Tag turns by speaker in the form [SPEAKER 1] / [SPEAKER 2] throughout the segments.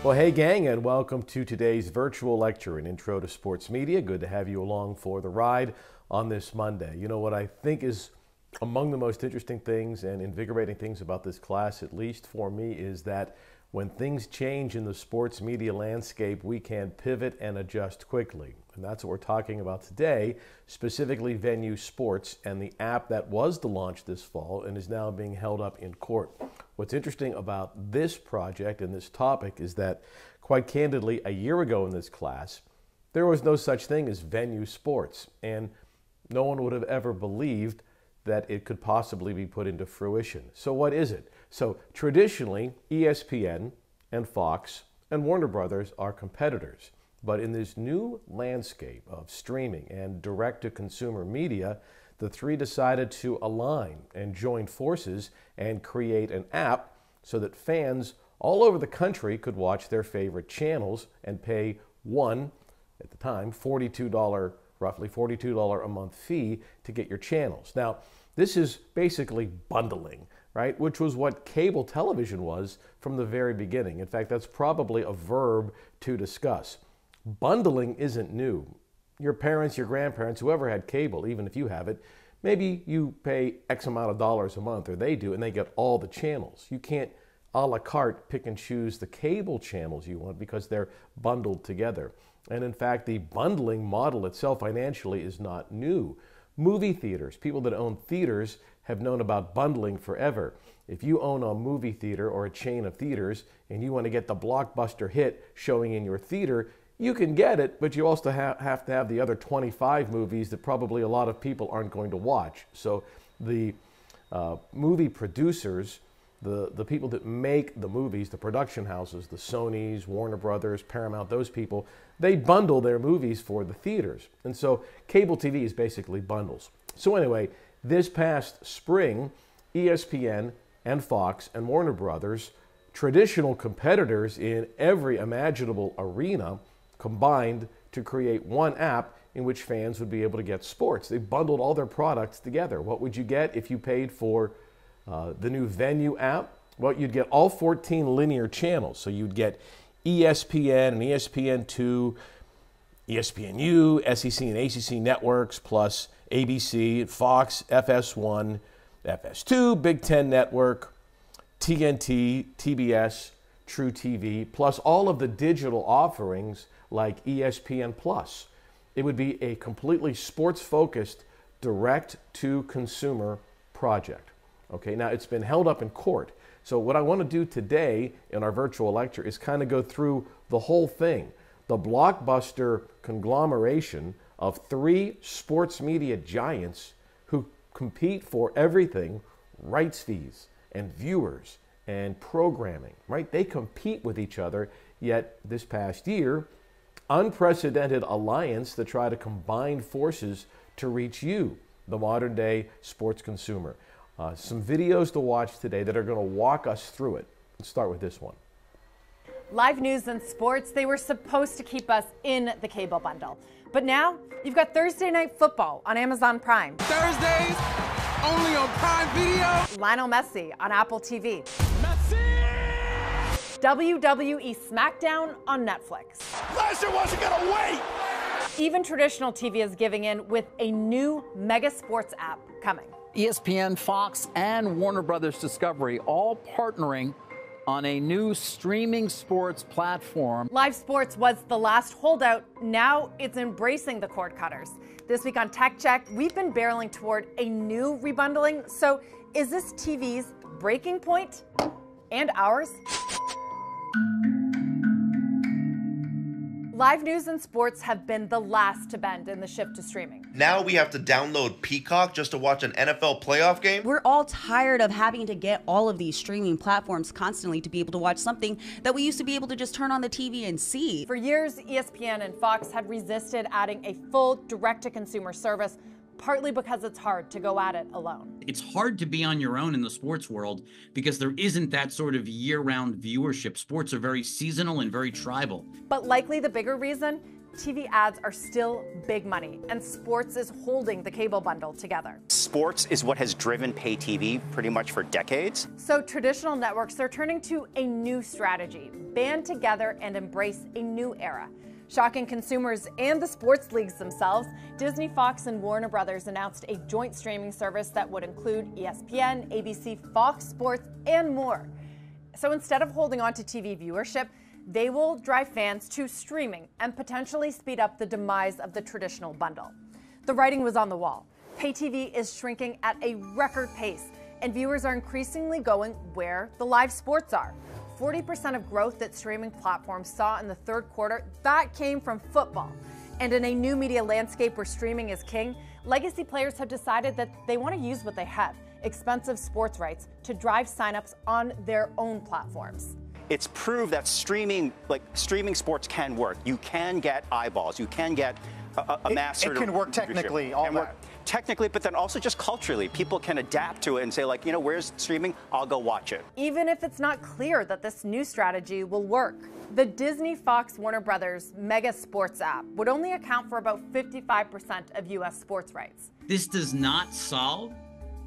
[SPEAKER 1] Well, hey gang, and welcome to today's virtual lecture, an intro to sports media. Good to have you along for the ride on this Monday. You know what I think is among the most interesting things and invigorating things about this class, at least for me, is that when things change in the sports media landscape, we can pivot and adjust quickly. And that's what we're talking about today, specifically Venu Sports and the app that was to launch this fall and is now being held up in court. What's interesting about this project and this topic is that, quite candidly, a year ago in this class, there was no such thing as Venu Sports, and no one would have ever believed that it could possibly be put into fruition. So what is it? So traditionally, ESPN and Fox and Warner Brothers are competitors. But in this new landscape of streaming and direct-to-consumer media, the three decided to align and join forces and create an app so that fans all over the country could watch their favorite channels and pay at the time, roughly $42 a month fee to get your channels. Now, this is basically bundling, right? Which was what cable television was from the very beginning. In fact, that's probably a verb to discuss. Bundling isn't new. Your parents, your grandparents, whoever had cable, even if you have it, maybe you pay X amount of dollars a month, or they do, and they get all the channels. You can't a la carte pick and choose the cable channels you want because they're bundled together. And in fact, the bundling model itself financially is not new. Movie theaters, people that own theaters have known about bundling forever. If you own a movie theater or a chain of theaters and you want to get the blockbuster hit showing in your theater, you can get it, but you also have to have the other 25 movies that probably a lot of people aren't going to watch. So the movie producers, the people that make the movies, the production houses, the Sonys, Warner Brothers, Paramount, those people, they bundle their movies for the theaters. And so cable TV is basically bundles. So anyway, this past spring, ESPN and Fox and Warner Brothers, traditional competitors in every imaginable arena, combined to create one app in which fans would be able to get sports. They bundled all their products together. What would you get if you paid for the new Venu app? Well, you'd get all 14 linear channels. So you'd get ESPN and ESPN2, ESPNU, SEC and ACC networks, plus ABC, Fox, FS1, FS2, Big Ten Network, TNT, TBS, True TV, plus all of the digital offerings like ESPN Plus. It would be a completely sports-focused, direct-to-consumer project. Okay, now it's been held up in court. So what I want to do today in our virtual lecture is kind of go through the whole thing, the blockbuster conglomeration of three sports media giants who compete for everything, rights fees and viewers and programming, right? They compete with each other, yet this past year, unprecedented alliance to try to combine forces to reach you, the modern day sports consumer. Some videos to watch today that are going to walk us through it. Let's start with this one.
[SPEAKER 2] Live news and sports, they were supposed to keep us in the cable bundle. But now, you've got Thursday Night Football on Amazon Prime.
[SPEAKER 3] Thursdays, only on Prime Video.
[SPEAKER 2] Lionel Messi on Apple TV. WWE SmackDown on Netflix.
[SPEAKER 3] Lesnar wasn't gonna wait!
[SPEAKER 2] Even traditional TV is giving in with a new mega sports app coming.
[SPEAKER 4] ESPN, Fox, and Warner Brothers Discovery all partnering on a new streaming sports platform.
[SPEAKER 2] Live sports was the last holdout. Now it's embracing the cord cutters. This week on Tech Check, we've been barreling toward a new rebundling. So is this TV's breaking point and ours? Live news and sports have been the last to bend in the shift to streaming.
[SPEAKER 5] Now we have to download Peacock just to watch an NFL playoff game?
[SPEAKER 6] We're all tired of having to get all of these streaming platforms constantly to be able to watch something that we used to be able to just turn on the TV and see.
[SPEAKER 2] For years, ESPN and Fox had resisted adding a full direct-to-consumer service, partly because it's hard to go at it alone.
[SPEAKER 7] It's hard to be on your own in the sports world because there isn't that sort of year-round viewership. Sports are very seasonal and very tribal.
[SPEAKER 2] But likely the bigger reason TV ads are still big money, and sports is holding the cable bundle together.
[SPEAKER 8] Sports is what has driven pay TV pretty much for decades.
[SPEAKER 2] So traditional networks are turning to a new strategy, band together and embrace a new era. Shocking consumers and the sports leagues themselves, Disney, Fox, and Warner Brothers announced a joint streaming service that would include ESPN, ABC, Fox Sports, and more. So instead of holding on to TV viewership, they will drive fans to streaming and potentially speed up the demise of the traditional bundle. The writing was on the wall. Pay TV is shrinking at a record pace, and viewers are increasingly going where the live sports are. 40% of growth that streaming platforms saw in the third quarter, that came from football. And in a new media landscape where streaming is king, legacy players have decided that they want to use what they have, expensive sports rights, to drive signups on their own platforms.
[SPEAKER 8] It's proved that streaming sports can work. You can get eyeballs. You can get a mass sort of.
[SPEAKER 9] It can work technically, all that.
[SPEAKER 8] Technically, but then also just culturally. People can adapt to it and say, like, you know, where's streaming? I'll go watch it.
[SPEAKER 2] Even if it's not clear that this new strategy will work. The Disney, Fox, Warner Brothers mega sports app would only account for about 55% of U.S. sports rights.
[SPEAKER 7] This does not solve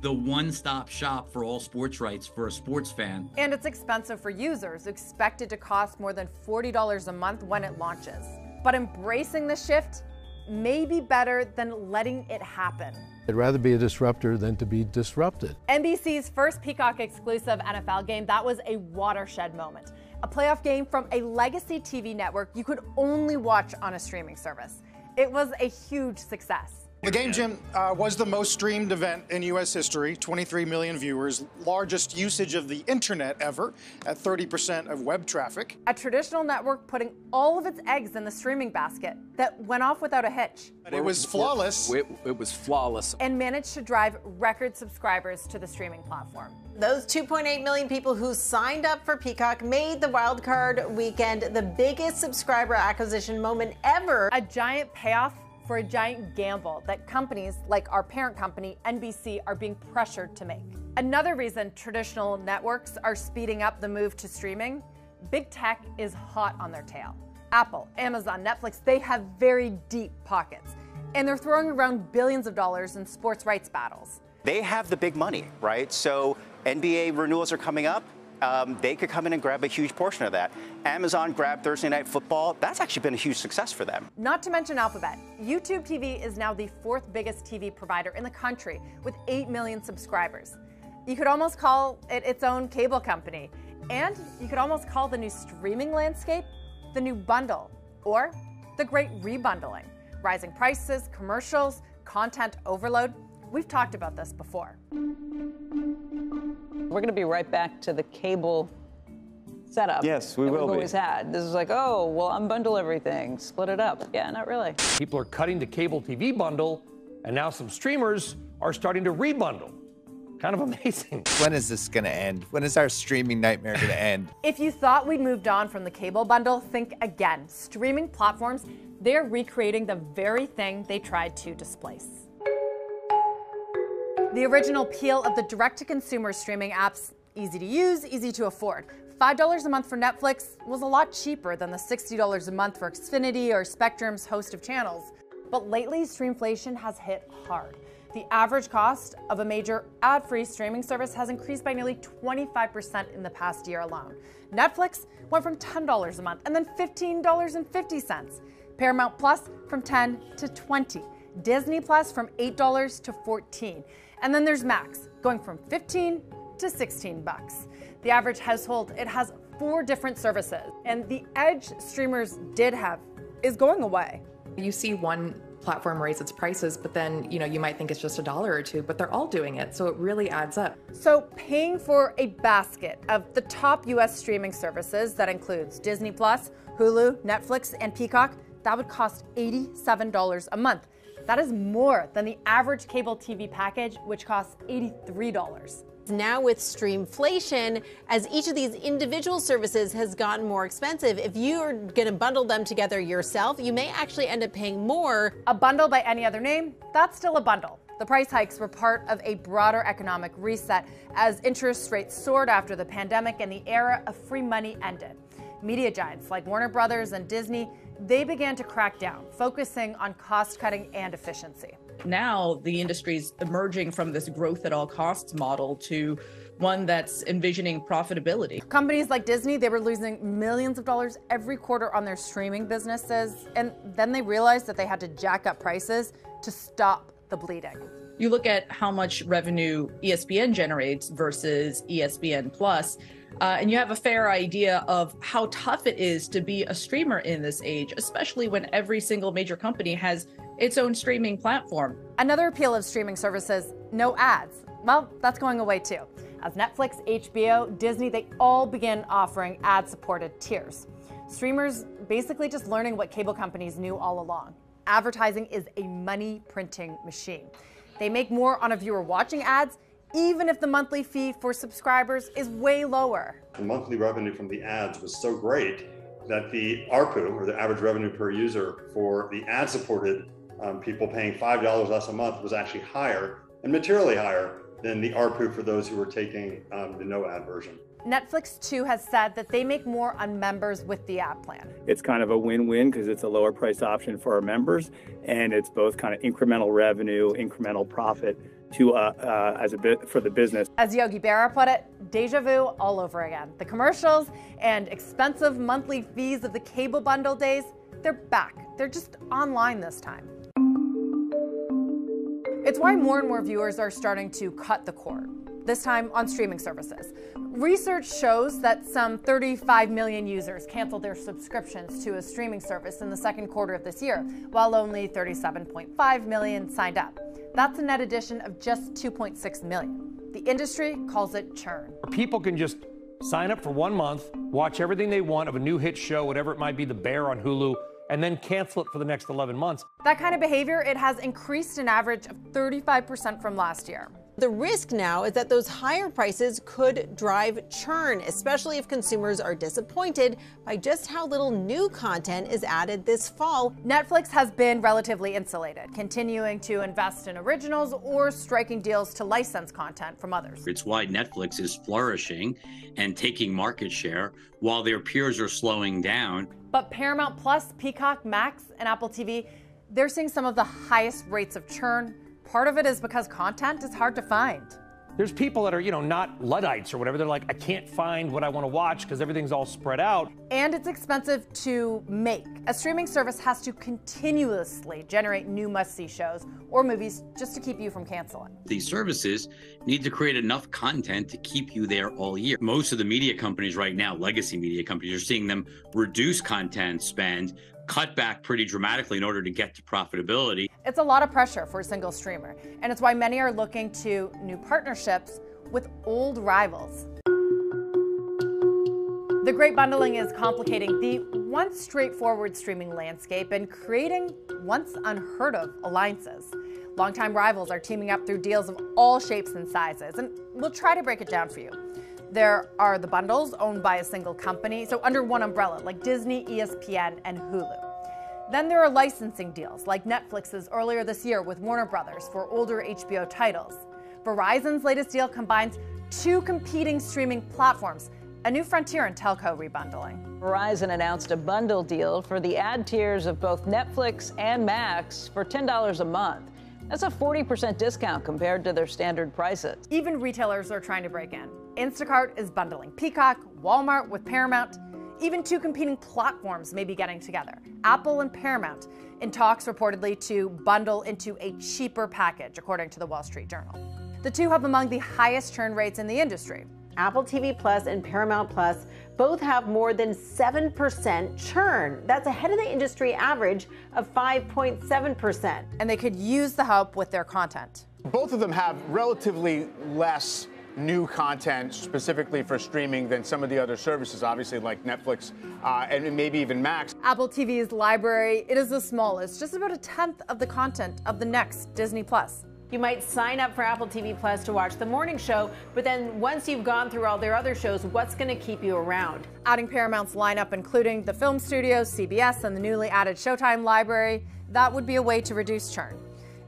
[SPEAKER 7] the one-stop shop for all sports rights for a sports fan.
[SPEAKER 2] And it's expensive for users, expected to cost more than $40 a month when it launches. But embracing the shift may be better than letting it happen.
[SPEAKER 10] I'd rather be a disruptor than to be disrupted.
[SPEAKER 2] NBC's first Peacock exclusive NFL game, that was a watershed moment. A playoff game from a legacy TV network you could only watch on a streaming service. It was a huge success.
[SPEAKER 9] The game, Jim, was the most streamed event in U.S. history, 23 million viewers, largest usage of the internet ever at 30% of web traffic.
[SPEAKER 2] A traditional network putting all of its eggs in the streaming basket that went off without a hitch.
[SPEAKER 9] But it was flawless.
[SPEAKER 4] It was flawless.
[SPEAKER 2] And managed to drive record subscribers to the streaming platform.
[SPEAKER 11] Those 2.8 million people who signed up for Peacock made the wildcard weekend the biggest subscriber acquisition moment ever.
[SPEAKER 2] A giant payoff for a giant gamble that companies like our parent company, NBC, are being pressured to make. Another reason traditional networks are speeding up the move to streaming, big tech is hot on their tail. Apple, Amazon, Netflix, they have very deep pockets, and they're throwing around billions of dollars in sports rights battles.
[SPEAKER 8] They have the big money, right? So NBA renewals are coming up. They could come in and grab a huge portion of that. Amazon grabbed Thursday Night Football. That's actually been a huge success for them.
[SPEAKER 2] Not to mention Alphabet. YouTube TV is now the 4th biggest TV provider in the country with 8 million subscribers. You could almost call it its own cable company. And you could almost call the new streaming landscape the new bundle, or the great rebundling. Rising prices, commercials, content overload. We've talked about this before.
[SPEAKER 12] We're going to be right back to the cable setup.
[SPEAKER 13] Yes, we will be.
[SPEAKER 12] We've always had. This is like, oh, well, unbundle everything, split it up. Yeah, not really.
[SPEAKER 14] People are cutting the cable TV bundle, and now some streamers are starting to rebundle. Kind of amazing.
[SPEAKER 13] When is this going to end? When is our streaming nightmare going to end?
[SPEAKER 2] If you thought we'd moved on from the cable bundle, think again. Streaming platforms, they're recreating the very thing they tried to displace. The original appeal of the direct-to-consumer streaming apps, easy to use, easy to afford. $5 a month for Netflix was a lot cheaper than the $60 a month for Xfinity or Spectrum's host of channels. But lately, streamflation has hit hard. The average cost of a major ad-free streaming service has increased by nearly 25% in the past year alone. Netflix went from $10 a month and then $15.50. Paramount Plus from $10 to $20. Disney Plus from $8 to $14. And then there's Max, going from $15 to $16. The average household, it has 4 different services. And the edge streamers did have is going away.
[SPEAKER 15] You see one platform raise its prices, but then, you might think it's just $1 or $2, but they're all doing it, so it really adds up.
[SPEAKER 2] So paying for a basket of the top US streaming services that includes Disney Plus, Hulu, Netflix, and Peacock, that would cost $87 a month. That is more than the average cable TV package, which costs $83.
[SPEAKER 11] Now with streamflation, as each of these individual services has gotten more expensive, if you're going to bundle them together yourself, you may actually end up paying more.
[SPEAKER 2] A bundle by any other name, that's still a bundle. The price hikes were part of a broader economic reset as interest rates soared after the pandemic and the era of free money ended. Media giants like Warner Brothers and Disney, they began to crack down, focusing on cost cutting and efficiency.
[SPEAKER 16] Now the industry's emerging from this growth at all costs model to one that's envisioning profitability.
[SPEAKER 2] Companies like Disney, they were losing millions of dollars every quarter on their streaming businesses, and then they realized that they had to jack up prices to stop the bleeding.
[SPEAKER 16] You look at how much revenue ESPN generates versus ESPN Plus, and you have a fair idea of how tough it is to be a streamer in this age, especially when every single major company has its own streaming platform.
[SPEAKER 2] Another appeal of streaming services, no ads. Well, that's going away too. As Netflix, HBO, Disney, they all began offering ad-supported tiers. Streamers basically just learning what cable companies knew all along. Advertising is a money-printing machine. They make more on a viewer watching ads, even if the monthly fee for subscribers is way lower.
[SPEAKER 17] The monthly revenue from the ads was so great that the ARPU, or the average revenue per user, for the ad-supported people paying $5 less a month was actually higher, and materially higher, than the ARPU for those who were taking the no-ad version.
[SPEAKER 2] Netflix, too, has said that they make more on members with the ad plan.
[SPEAKER 18] It's kind of a win-win because it's a lower price option for our members, and it's both kind of incremental revenue, incremental profit to as a bit for the business.
[SPEAKER 2] As Yogi Berra put it, deja vu all over again. The commercials and expensive monthly fees of the cable bundle days, they're back. They're just online this time. It's why more and more viewers are starting to cut the cord, this time on streaming services. Research shows that some 35 million users canceled their subscriptions to a streaming service in the second quarter of this year, while only 37.5 million signed up. That's a net addition of just 2.6 million. The industry calls it churn.
[SPEAKER 14] People can just sign up for 1 month, watch everything they want of a new hit show, whatever it might be, The Bear on Hulu, and then cancel it for the next 11 months.
[SPEAKER 2] That kind of behavior, it has increased an average of 35% from last year.
[SPEAKER 11] The risk now is that those higher prices could drive churn, especially if consumers are disappointed by just how little new content is added this fall.
[SPEAKER 2] Netflix has been relatively insulated, continuing to invest in originals or striking deals to license content from others.
[SPEAKER 7] It's why Netflix is flourishing and taking market share while their peers are slowing down.
[SPEAKER 2] But Paramount Plus, Peacock, Max, and Apple TV, they're seeing some of the highest rates of churn. Part of it is because content is hard to find.
[SPEAKER 14] There's people that are, not Luddites or whatever. They're like, I can't find what I want to watch because everything's all spread out.
[SPEAKER 2] And it's expensive to make. A streaming service has to continuously generate new must-see shows or movies just to keep you from canceling.
[SPEAKER 7] These services need to create enough content to keep you there all year. Most of the media companies right now, legacy media companies, are seeing them reduce content spend, cut back pretty dramatically in order to get to profitability.
[SPEAKER 2] It's a lot of pressure for a single streamer, and it's why many are looking to new partnerships with old rivals. The great bundling is complicating the once straightforward streaming landscape and creating once unheard of alliances. Longtime rivals are teaming up through deals of all shapes and sizes, and we'll try to break it down for you. There are the bundles owned by a single company, so under one umbrella, like Disney, ESPN, and Hulu. Then there are licensing deals, like Netflix's earlier this year with Warner Brothers for older HBO titles. Verizon's latest deal combines two competing streaming platforms, a new frontier in telco rebundling.
[SPEAKER 12] Verizon announced a bundle deal for the ad tiers of both Netflix and Max for $10 a month. That's a 40% discount compared to their standard prices.
[SPEAKER 2] Even retailers are trying to break in. Instacart is bundling Peacock, Walmart with Paramount. Even two competing platforms may be getting together. Apple and Paramount in talks reportedly to bundle into a cheaper package, according to the Wall Street Journal. The two have among the highest churn rates in the industry.
[SPEAKER 11] Apple TV Plus and Paramount Plus both have more than 7% churn. That's ahead of the industry average of 5.7%.
[SPEAKER 2] And they could use the help with their content.
[SPEAKER 19] Both of them have relatively less new content specifically for streaming than some of the other services, obviously like Netflix and maybe even Max.
[SPEAKER 2] Apple TV's library, it is the smallest, just about a tenth of the content of the next Disney Plus.
[SPEAKER 11] You might sign up for Apple TV Plus to watch the morning show, but then once you've gone through all their other shows, what's going to keep you around?
[SPEAKER 2] Adding Paramount's lineup, including the film studios, CBS, and the newly added Showtime library, that would be a way to reduce churn.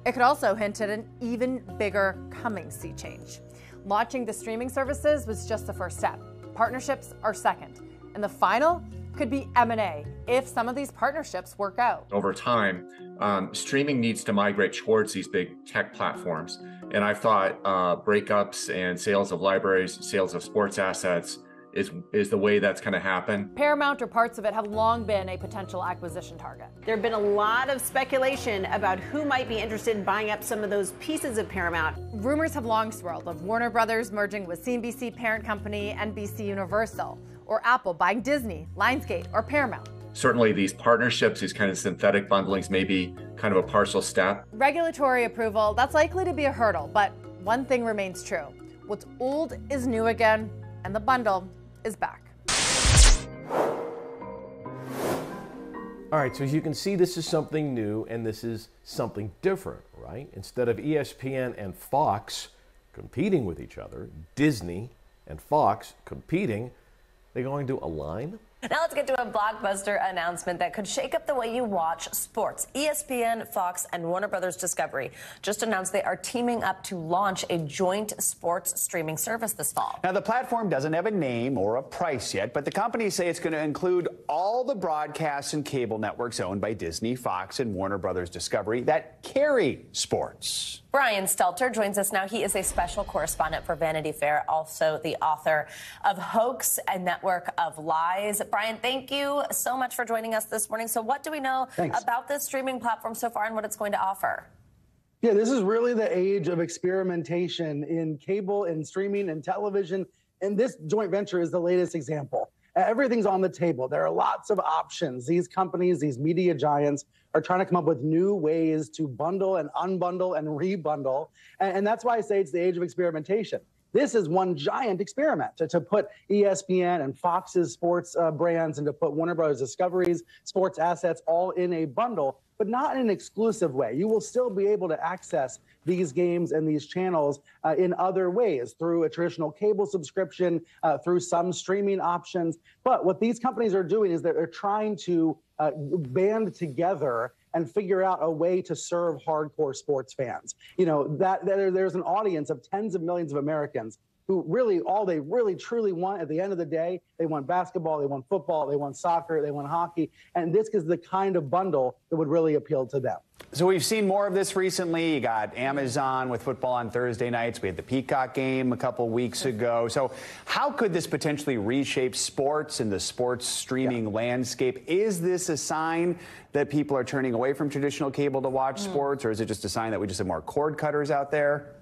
[SPEAKER 2] It could also hint at an even bigger coming sea change. Launching the streaming services was just the first step. Partnerships are second. And the final, could be M&A if some of these partnerships work out.
[SPEAKER 20] Over time, streaming needs to migrate towards these big tech platforms. And I thought breakups and sales of libraries, sales of sports assets is the way that's going to happen.
[SPEAKER 2] Paramount or parts of it have long been a potential acquisition target.
[SPEAKER 21] There have been a lot of speculation about who might be interested in buying up some of those pieces of Paramount.
[SPEAKER 2] Rumors have long swirled of Warner Brothers merging with CNBC parent company NBC Universal, or Apple buying Disney, Lionsgate, or Paramount.
[SPEAKER 20] Certainly these partnerships, these kind of synthetic bundlings may be kind of a partial step.
[SPEAKER 2] Regulatory approval, that's likely to be a hurdle, but one thing remains true. What's old is new again, and the bundle is back.
[SPEAKER 1] All right, so as you can see, this is something new and this is something different, right? Instead of ESPN and Fox competing with each other, Disney and Fox competing, they're going to align?
[SPEAKER 22] Now let's get to a blockbuster announcement that could shake up the way you watch sports. ESPN, Fox, and Warner Brothers Discovery just announced they are teaming up to launch a joint sports streaming service this fall.
[SPEAKER 23] Now, the platform doesn't have a name or a price yet, but the companies say it's going to include all the broadcasts and cable networks owned by Disney, Fox, and Warner Brothers Discovery that carry sports.
[SPEAKER 22] Brian Stelter joins us now. He is a special correspondent for Vanity Fair, also the author of Hoax, a Network of Lies. Brian, thank you so much for joining us this morning. So what do we know about this streaming platform so far and what it's going to offer?
[SPEAKER 24] Yeah, this is really the age of experimentation in cable and streaming and television. And this joint venture is the latest example. Everything's on the table. There are lots of options. These companies, these media giants, are trying to come up with new ways to bundle and unbundle and rebundle. And that's why I say it's the age of experimentation. This is one giant experiment to put ESPN and Fox's sports brands and to put Warner Brothers Discovery's sports assets all in a bundle, but not in an exclusive way. You will still be able to access these games and these channels in other ways, through a traditional cable subscription, through some streaming options. But what these companies are doing is that they're trying to band together and figure out a way to serve hardcore sports fans. You know, there's an audience of tens of millions of Americans who really, all they really truly want at the end of the day, they want basketball, they want football, they want soccer, they want hockey. And this is the kind of bundle that would really appeal to them.
[SPEAKER 23] So we've seen more of this recently. You got Amazon with football on Thursday nights. We had the Peacock game a couple weeks ago. So how could this potentially reshape sports and the sports streaming landscape? Is this a sign that people are turning away from traditional cable to watch sports, or is it just a sign that we just have more cord cutters out there?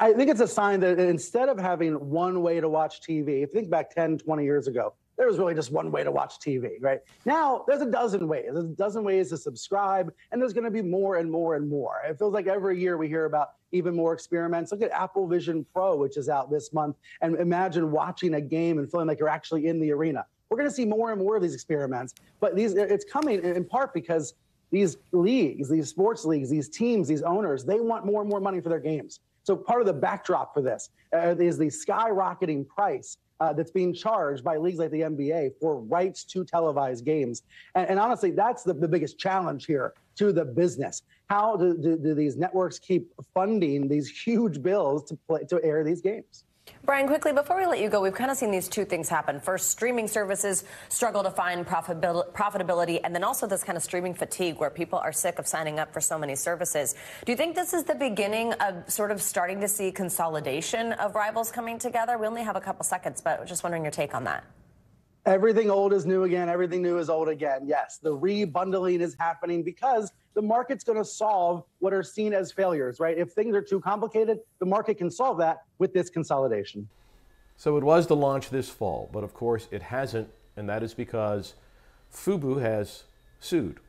[SPEAKER 24] I think it's a sign that instead of having one way to watch TV, if you think back 10, 20 years ago, there was really just one way to watch TV, right? Now, there's a dozen ways. There's a dozen ways to subscribe, and there's going to be more and more and more. It feels like every year we hear about even more experiments. Look at Apple Vision Pro, which is out this month, and imagine watching a game and feeling like you're actually in the arena. We're going to see more and more of these experiments, but it's coming in part because these leagues, these sports leagues, these teams, these owners, they want more and more money for their games. So part of the backdrop for this is the skyrocketing price that's being charged by leagues like the NBA for rights to televised games. And honestly, that's the biggest challenge here to the business. How do these networks keep funding these huge bills to air these games?
[SPEAKER 22] Brian, quickly, before we let you go, we've kind of seen these two things happen. First, streaming services struggle to find profitability, and then also this kind of streaming fatigue where people are sick of signing up for so many services. Do you think this is the beginning of sort of starting to see consolidation of rivals coming together? We only have a couple seconds, but just wondering your take on that.
[SPEAKER 24] Everything old is new again. Everything new is old again. Yes, the rebundling is happening because the market's going to solve what are seen as failures, right? If things are too complicated, the market can solve that with this consolidation.
[SPEAKER 1] So it was the launch this fall, but of course it hasn't, and that is because Fubo has sued,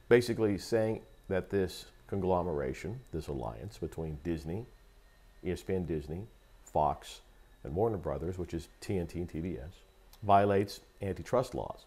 [SPEAKER 1] basically saying that this conglomeration, this alliance between Disney, ESPN Disney, Fox, and Warner Brothers, which is TNT and TBS, violates antitrust laws.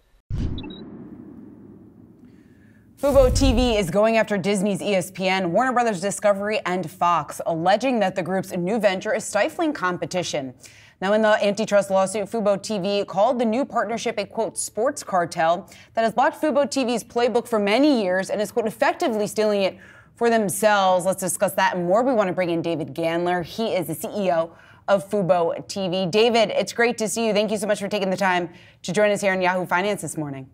[SPEAKER 25] Fubo TV is going after Disney's ESPN, Warner Brothers Discovery, and Fox, alleging that the group's new venture is stifling competition. Now, in the antitrust lawsuit, Fubo TV called the new partnership a, quote, sports cartel that has blocked Fubo TV's playbook for many years and is, quote, effectively stealing it for themselves. Let's discuss that and more. We want to bring in David Gandler. He is the CEO of Fubo TV. David, it's great to see you. Thank you so much for taking the time to join us here on Yahoo Finance this morning.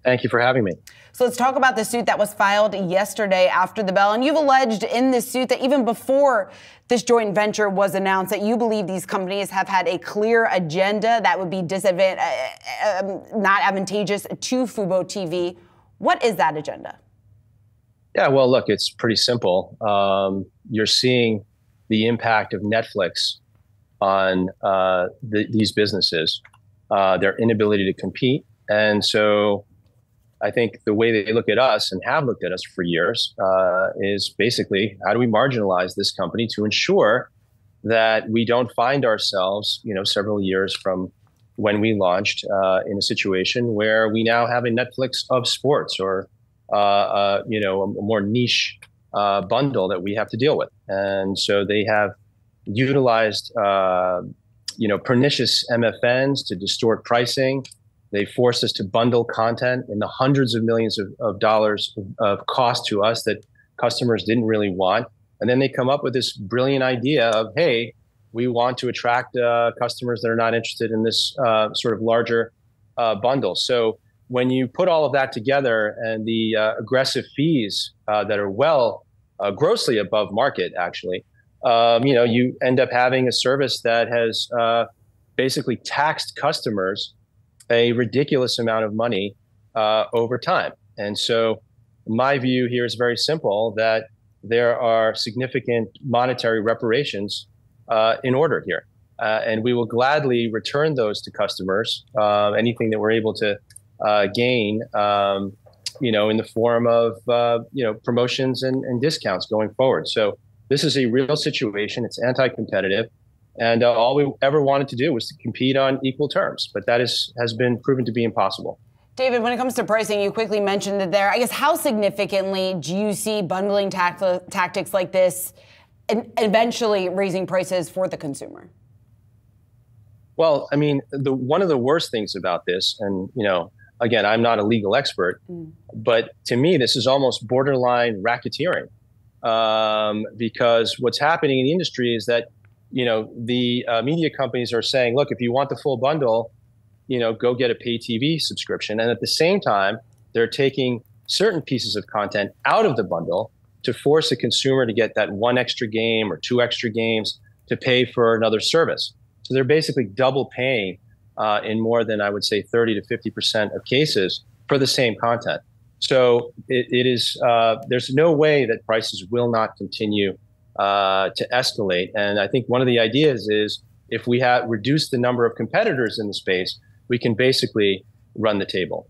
[SPEAKER 3] Thank you for having me.
[SPEAKER 25] So let's talk about the suit that was filed yesterday after the bell. And you've alleged in this suit that even before this joint venture was announced, that you believe these companies have had a clear agenda that would be not advantageous to Fubo TV. What is that agenda?
[SPEAKER 3] Yeah, well, look, it's pretty simple. You're seeing the impact of Netflix on these businesses, their inability to compete. And so I think the way they look at us and have looked at us for years is basically, how do we marginalize this company to ensure that we don't find ourselves, several years from when we launched in a situation where we now have a Netflix of sports or, a more niche bundle that we have to deal with. And so they have utilized, pernicious MFNs to distort pricing. They forced us to bundle content in the hundreds of millions of dollars of cost to us that customers didn't really want. And then they come up with this brilliant idea of, hey, we want to attract customers that are not interested in this sort of larger bundle. So when you put all of that together and the aggressive fees that are grossly above market, actually, you end up having a service that has basically taxed customers a ridiculous amount of money over time. And so my view here is very simple, that there are significant monetary reparations in order here. And we will gladly return those to customers, anything that we're able to gain, in the form of, promotions and discounts going forward. So this is a real situation. It's anti-competitive. And all we ever wanted to do was to compete on equal terms. But that has been proven to be impossible.
[SPEAKER 25] David, when it comes to pricing, you quickly mentioned it there. I guess, how significantly do you see bundling tactics like this and eventually raising prices for the consumer?
[SPEAKER 3] Well, I mean, one of the worst things about this, and, again, I'm not a legal expert, but to me, this is almost borderline racketeering. Because what's happening in the industry is that the media companies are saying, look, if you want the full bundle, go get a pay TV subscription. And at the same time, they're taking certain pieces of content out of the bundle to force a consumer to get that one extra game or two extra games to pay for another service. So they're basically double paying in more than, I would say, 30 to 50% of cases for the same content. So it is, there's no way that prices will not continue to escalate. And I think one of the ideas is, if we have reduced the number of competitors in the space, we can basically run the table.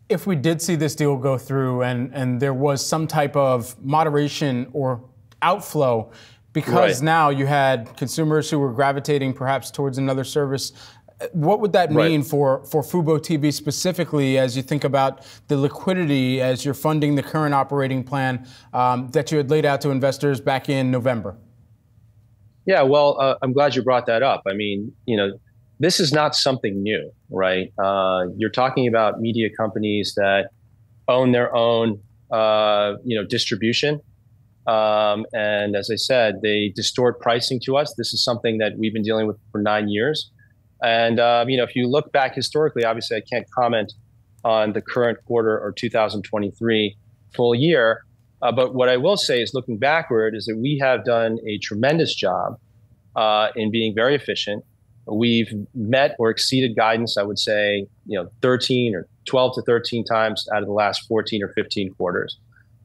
[SPEAKER 5] If we did see this deal go through and there was some type of moderation or outflow, because now you had consumers who were gravitating perhaps towards another service, what would that mean for Fubo TV specifically, as you think about the liquidity as you're funding the current operating plan that you had laid out to investors back in November?
[SPEAKER 3] Yeah, well, I'm glad you brought that up. I mean, this is not something new, right? You're talking about media companies that own their own, distribution. And as I said, they distort pricing to us. This is something that we've been dealing with for 9 years. And, if you look back historically, obviously I can't comment on the current quarter or 2023 full year. But what I will say is, looking backward, is that we have done a tremendous job in being very efficient. We've met or exceeded guidance, I would say, 13 or 12 to 13 times out of the last 14 or 15 quarters.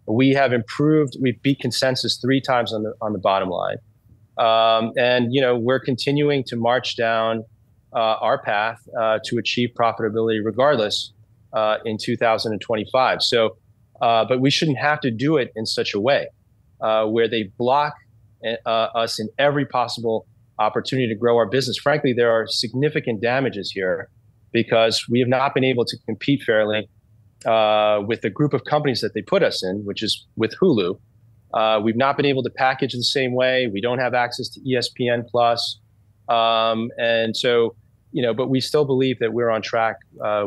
[SPEAKER 3] We have improved. We've beat consensus 3 times on the bottom line. And, we're continuing to march down our path to achieve profitability regardless in 2025. So, but we shouldn't have to do it in such a way where they block us in every possible opportunity to grow our business. Frankly, there are significant damages here because we have not been able to compete fairly with the group of companies that they put us in, which is with Hulu. We've not been able to package the same way. We don't have access to ESPN Plus. And so, but we still believe that we're on track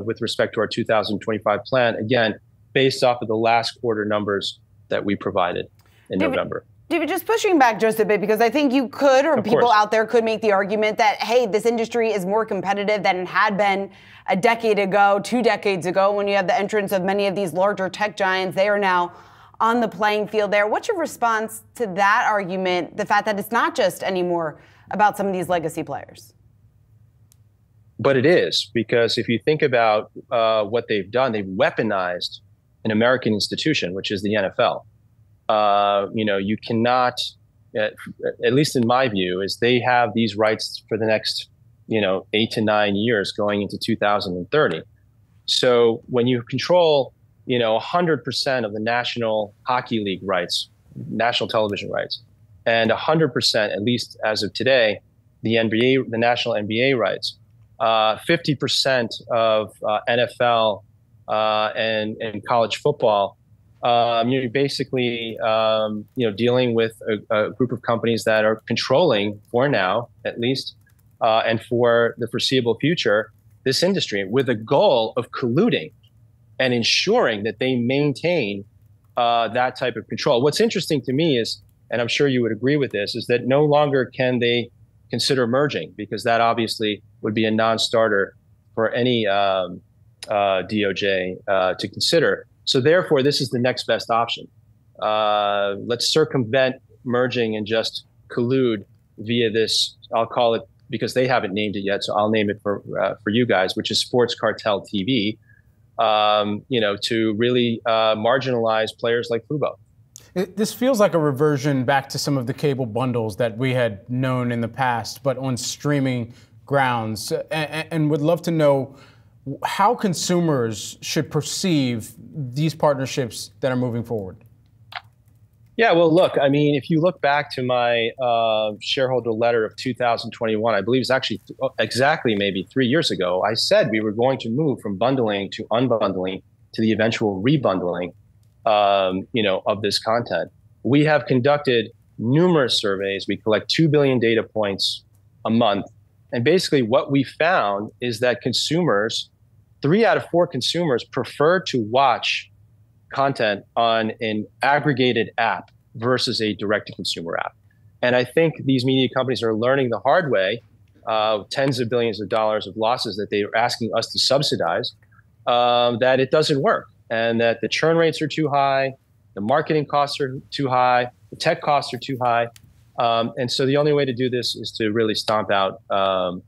[SPEAKER 3] with respect to our 2025 plan, again, based off of the last quarter numbers that we provided in November.
[SPEAKER 25] David, just pushing back just a bit, because I think you could, or people out there could make the argument that, hey, this industry is more competitive than it had been a decade ago, 2 decades ago, when you had the entrance of many of these larger tech giants. They are now on the playing field there. What's your response to that argument, the fact that it's not just anymore about some of these legacy players?
[SPEAKER 3] But it is, because if you think about what they've done, they've weaponized an American institution, which is the NFL. You cannot, at least in my view, is they have these rights for the next, 8 to 9 years going into 2030. So when you control, 100% of the National Hockey League rights, national television rights, and 100%, at least as of today, the NBA, the national NBA rights, 50% of NFL and college football. You're basically, dealing with a group of companies that are controlling, for now at least, and for the foreseeable future, this industry, with a goal of colluding and ensuring that they maintain that type of control. What's interesting to me is, and I'm sure you would agree with this, is that no longer can they consider merging, because that obviously would be a non-starter for any DOJ to consider. So therefore, this is the next best option. Let's circumvent merging and just collude via this, I'll call it, because they haven't named it yet, so I'll name it for you guys, which is Sports Cartel TV, to really marginalize players like Fubo.
[SPEAKER 5] This feels like a reversion back to some of the cable bundles that we had known in the past, but on streaming grounds, and would love to know how consumers should perceive these partnerships that are moving forward.
[SPEAKER 3] Yeah, well, look, I mean, if you look back to my shareholder letter of 2021, I believe it's actually exactly maybe 3 years ago, I said we were going to move from bundling to unbundling to the eventual rebundling, of this content. We have conducted numerous surveys. We collect 2 billion data points a month. And basically what we found is that consumers, 3 out of 4 consumers prefer to watch content on an aggregated app versus a direct-to-consumer app. And I think these media companies are learning the hard way, tens of billions of dollars of losses that they are asking us to subsidize, that it doesn't work, and that the churn rates are too high, the marketing costs are too high, the tech costs are too high. And so the only way to do this is to really stomp out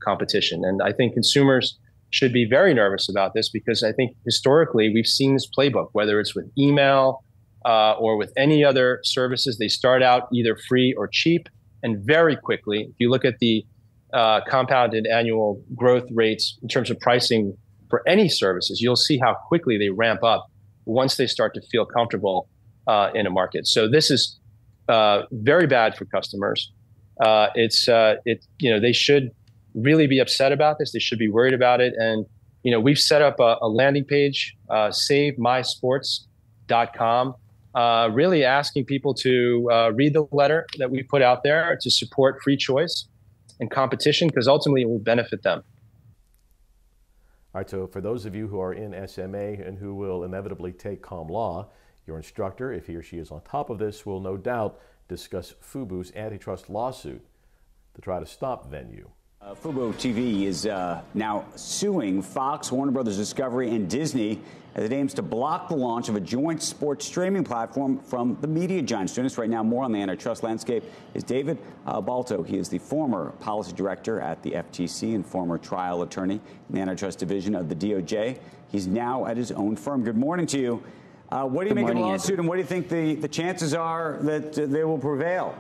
[SPEAKER 3] competition. And I think consumers should be very nervous about this, because I think historically we've seen this playbook, whether it's with email or with any other services. They start out either free or cheap, and very quickly, if you look at the compounded annual growth rates in terms of pricing for any services, you'll see how quickly they ramp up once they start to feel comfortable in a market. So this is very bad for customers. They should really be upset about this. They should be worried about it. And, we've set up a landing page, SaveMySports.com, really asking people to read the letter that we put out there to support free choice and competition, because ultimately it will benefit them.
[SPEAKER 1] All right, so for those of you who are in SMA and who will inevitably take comm law, your instructor, if he or she is on top of this, will no doubt discuss Fubo's antitrust lawsuit to try to stop Venu.
[SPEAKER 4] Fubo TV is now suing Fox, Warner Brothers Discovery, and Disney as it aims to block the launch of a joint sports streaming platform from the media giants. Joining us right now, more on the antitrust landscape, is David Balto. He is the former policy director at the FTC and former trial attorney in the antitrust division of the DOJ. He's now at his own firm. Good morning to you. What do you make of the lawsuit, and what do you think the chances are that they will prevail?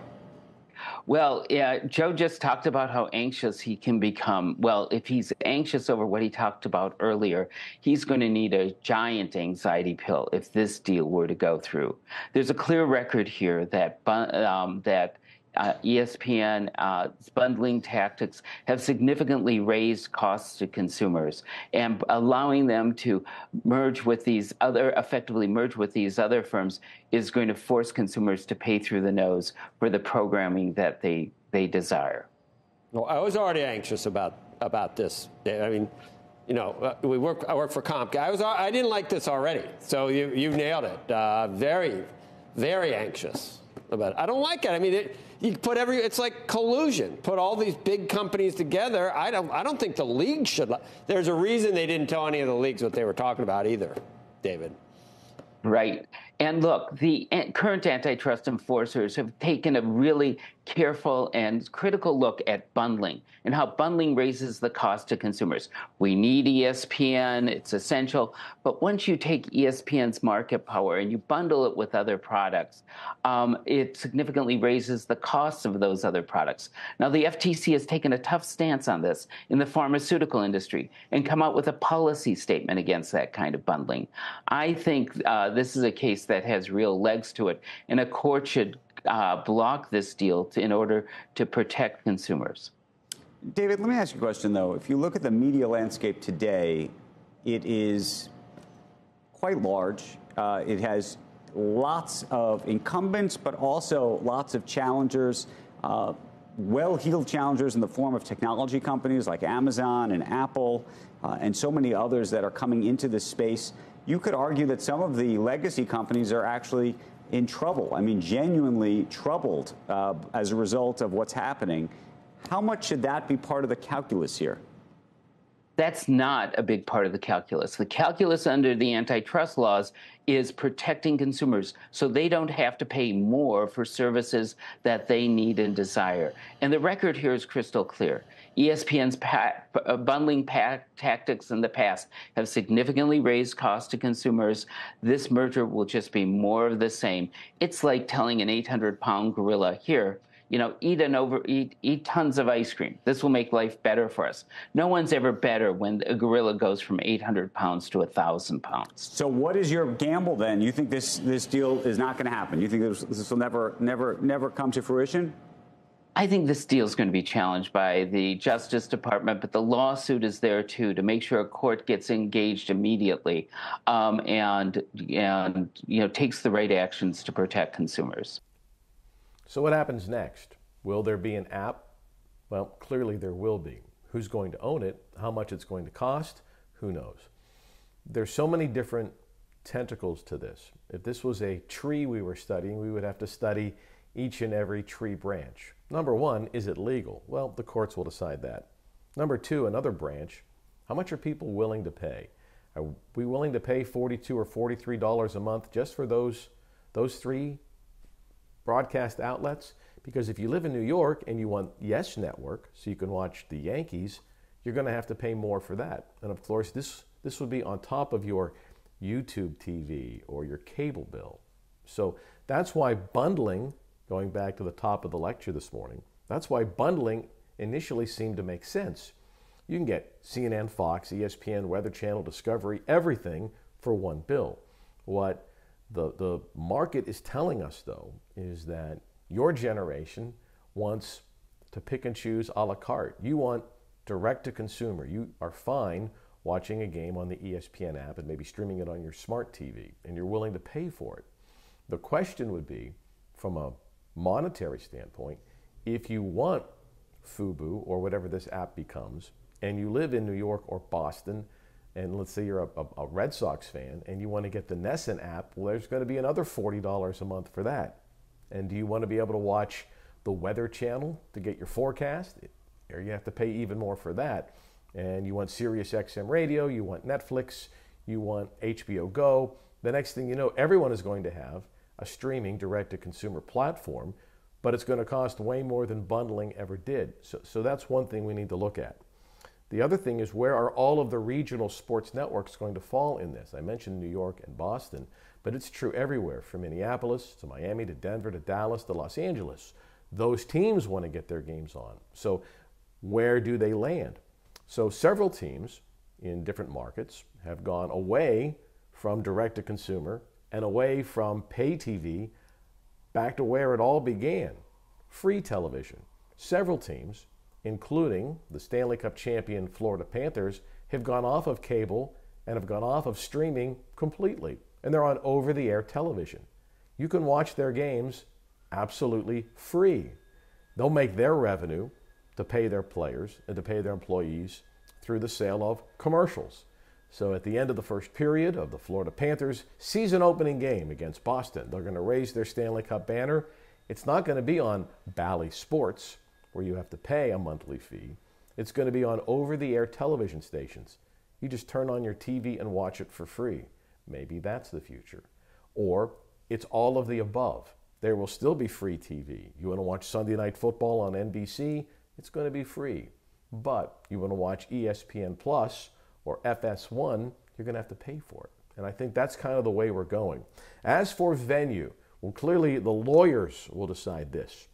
[SPEAKER 6] Well, yeah, Joe just talked about how anxious he can become. Well, if he's anxious over what he talked about earlier, he's going to need a giant anxiety pill if this deal were to go through. There's a clear record here that ESPN's bundling tactics have significantly raised costs to consumers, and allowing them to effectively merge with these other firms is going to force consumers to pay through the nose for the programming that they desire.
[SPEAKER 8] Well, I was already anxious about this. I mean, I work for Comcast. I didn't like this already, so you nailed it. Very, very anxious. about it. I don't like it. I mean, you put it's like collusion. Put all these big companies together. I don't think the league should. There's a reason they didn't tell any of the leagues what they were talking about either, David.
[SPEAKER 6] Right. And look, the current antitrust enforcers have taken a really careful and critical look at bundling and how bundling raises the cost to consumers. We need ESPN, it's essential, but once you take ESPN's market power and you bundle it with other products, it significantly raises the costs of those other products. Now, the FTC has taken a tough stance on this in the pharmaceutical industry and come out with a policy statement against that kind of bundling. I think this is a case that has real legs to it, and a court should block this deal in order to protect consumers.
[SPEAKER 4] David, let me ask you a question, though. If you look at the media landscape today, it is quite large. It has lots of incumbents, but also lots of challengers, well-heeled challengers in the form of technology companies like Amazon and Apple, and so many others that are coming into this space. You could argue that some of the legacy companies are actually in trouble. I mean, genuinely troubled as a result of what's happening. How much should that be part of the calculus here?
[SPEAKER 6] That's not a big part of the calculus. The calculus under the antitrust laws is protecting consumers so they don't have to pay more for services that they need and desire. And the record here is crystal clear. ESPN's bundling tactics in the past have significantly raised costs to consumers. This merger will just be more of the same. It's like telling an 800-pound gorilla, here, eat tons of ice cream. This will make life better for us. No one's ever better when a gorilla goes from 800 pounds to 1,000 pounds. So
[SPEAKER 4] what is your gamble then? You think this deal is not going to happen? You think this will never come to fruition?
[SPEAKER 6] I think this deal is going to be challenged by the Justice Department, but the lawsuit is there too to make sure a court gets engaged immediately and takes the right actions to protect consumers.
[SPEAKER 1] So what happens next? Will there be an app? Well, clearly there will be. Who's going to own it? How much it's going to cost? Who knows? There's so many different tentacles to this. If this was a tree we were studying, we would have to study each and every tree branch. Number one, is it legal? Well, the courts will decide that. Number two, another branch, how much are people willing to pay? Are we willing to pay $42 or $43 a month just for those three broadcast outlets? Because if you live in New York and you want Yes Network so you can watch the Yankees, you're going to have to pay more for that. And of course, this would be on top of your YouTube TV or your cable bill. So that's why bundling, going back to the top of the lecture this morning, that's why bundling initially seemed to make sense. You can get CNN, Fox, ESPN, Weather Channel, Discovery, everything for one bill. What the market is telling us, though, is that your generation wants to pick and choose a la carte. You want direct to consumer. You are fine watching a game on the ESPN app and maybe streaming it on your smart TV, and you're willing to pay for it. The question would be, from a monetary standpoint, if you want Fubo or whatever this app becomes, and you live in New York or Boston, and let's say you're a Red Sox fan and you want to get the Nessun app, well, there's going to be another $40 a month for that. And do you want to be able to watch the Weather Channel to get your forecast? Or you have to pay even more for that. And you want Sirius XM Radio, you want Netflix, you want HBO Go. The next thing you know, everyone is going to have a streaming direct-to-consumer platform, but it's going to cost way more than bundling ever did. So that's one thing we need to look at. The other thing is, where are all of the regional sports networks going to fall in this? I mentioned New York and Boston, but it's true everywhere, from Minneapolis to Miami to Denver to Dallas to Los Angeles. Those teams want to get their games on. So where do they land? So several teams in different markets have gone away from direct-to-consumer and away from pay TV back to where it all began, free television. Several teams, including the Stanley Cup champion Florida Panthers, have gone off of cable and have gone off of streaming completely, and they're on over-the-air television. You can watch their games absolutely free. They'll make their revenue to pay their players and to pay their employees through the sale of commercials. So at the end of the first period of the Florida Panthers' season opening game against Boston, they're going to raise their Stanley Cup banner It's not going to be on Bally Sports, where you have to pay a monthly fee. It's going to be on over-the-air television stations. You just turn on your TV and watch it for free. Maybe that's the future. Or it's all of the above. There will still be free TV. You want to watch Sunday Night Football on NBC? It's going to be free. But you want to watch ESPN Plus or FS1, you're going to have to pay for it. And I think that's kind of the way we're going. As for Venu, well, clearly the lawyers will decide this.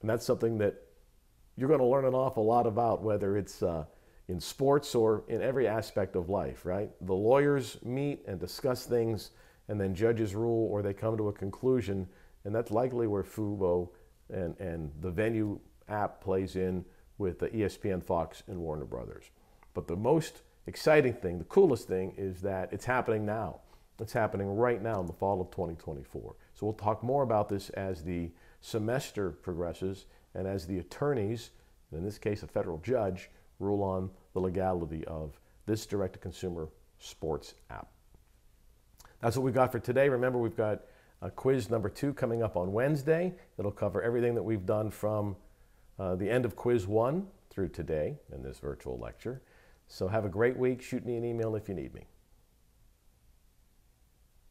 [SPEAKER 1] And that's something that you're going to learn an awful lot about, whether it's in sports or in every aspect of life, right? The lawyers meet and discuss things, and then judges rule or they come to a conclusion, and that's likely where Fubo and the Venu app plays in with the ESPN, Fox, and Warner Brothers. But the most exciting thing, the coolest thing, is that it's happening now. It's happening right now in the fall of 2024. So we'll talk more about this as the semester progresses and as the attorneys, in this case a federal judge, rule on the legality of this direct-to-consumer sports app. That's what we've got for today. Remember, we've got quiz number 2 coming up on Wednesday. It'll cover everything that we've done from the end of quiz 1 through today in this virtual lecture. So have a great week. Shoot me an email if you need me.